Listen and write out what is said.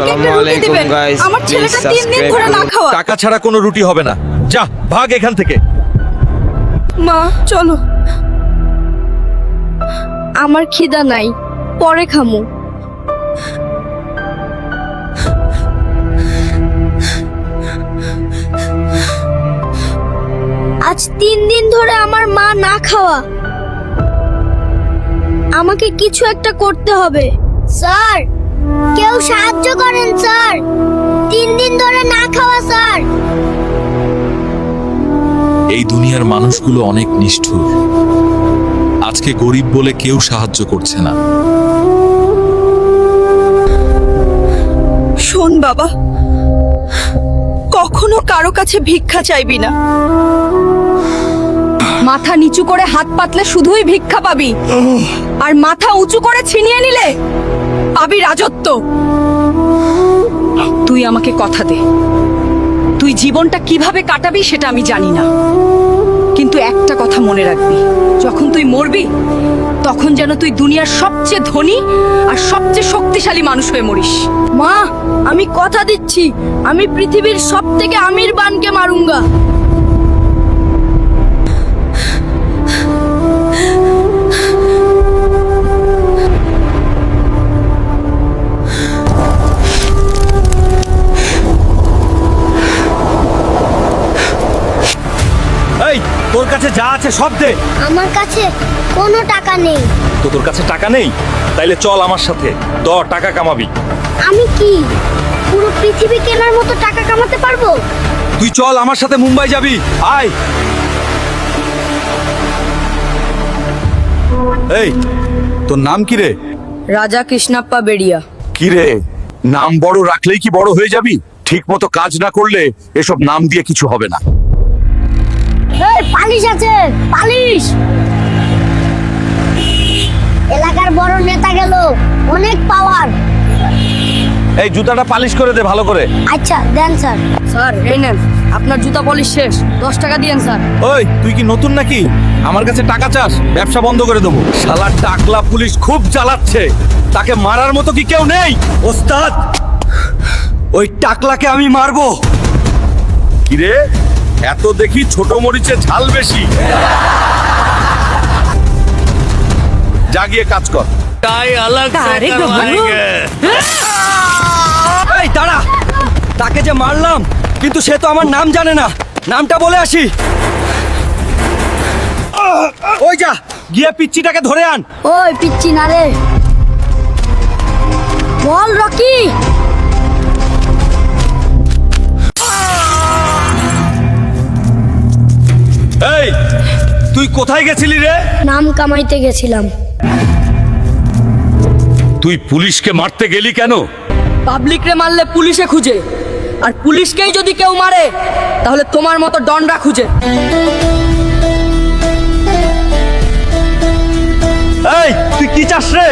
আমাকে একটা রুটি দিবেন আমার ছেলেটা 3 দিন ধরে না খাওয়া টাকা ছাড়া কোনো রুটি হবে না, যা ভাগ এখান থেকে। মা চলো আমার খিদা নাই পরে খামু আজ 3 দিন ধরে আমার মা না খাওয়া আমাকে কিছু একটা করতে হবে স্যার কেউ সাহায্য করেন স্যার 3 দিন ধরে না খাওয়া স্যার এই দুনিয়ার মানুষগুলো অনেক নিষ্ঠুর। আজকে গরিব বলে কেউ সাহায্য করছে না। শোন বাবা কখনো কারো কাছে ভিক্ষা চাইবি না মাথা নিচু করে হাত পাতলে শুধুই ভিক্ষা পাবি আর মাথা উঁচু করে ছিনিয়ে নিলে পাবি রাজত্ব তুই আমাকে কথা দে তুই জীবনটা কিভাবে কাটাবি সেটা আমি জানি না কিন্তু একটা কথা মনে রাখবি যখন তুই মরবি তখন যেন তুই দুনিয়ার সবচেয়ে ধনী আর সবচেয়ে শক্তিশালী মানুষ হয়ে মরিস মা আমি কথা দিচ্ছি আমি পৃথিবীর সবথেকে আমির বানকে মারুঙ্গা এই তোর কাছে যা আছে সব দে। আমার কাছে কোনো টাকা নেই তো তোর কাছে টাকা নেই, তাইলে চল আমার সাথে, টাকা কামাবি। আমি কি পুরো পৃথিবী কেনার মতো টাকা কামাতে পারবো তুই চল আমার সাথে মুম্বাই যাবি, আয়। এই তোর নাম কি রে? রাজা কৃষ্ণাপ্পা বেড়িয়া কি রে, নাম বড় রাখলেই কি বড় হয়ে যাবি? ঠিক মতো কাজ না করলে এসব নাম দিয়ে কিছু হবে না। এই পালিশ আছে পালিশ এলাকার বড় নেতা গেল অনেক পাওয়ার এই জুতাটা পালিশ করে দে ভালো করে। আচ্ছা দেন স্যার স্যার এই নেন আপনার জুতা পলিশ শেষ 10 টাকা দিয়েন স্যার ওই তুই কি নতুন নাকি? আমার কাছে টাকা চাস? ব্যবসা বন্ধ করে দেবো। শালা টাকলা পুলিশ খুব জ্বালাচ্ছে, তাকে মারার মতো কি কেউ নেই? ওস্তাদ ওই টাকলাকে আমি মারবো। কি রে, এত দেখি ছোট মরিচে ঝাল বেশি। জাগিয়ে কাজ কর। এই দাঁড়া, তাকে যে মারলাম কিন্তু সে তো আমার নাম জানে না, নামটা বলে আসি। ওই যা গিয়ে পিচ্চিটাকে ধরে আন। ওই পিচ্ছি না রে বল রকি এই তুই কোথায় গেছিলি রে? নাম কামাইতে গেছিলাম তুই পুলিশকে মারতে গেলি কেন? পাবলিক রে মারলে পুলিশে খুঁজে আর পুলিশকেই যদি কেউ মারে তাহলে তোমার মতো ডন্ডা খুঁজে এই তুই কি চাস রে?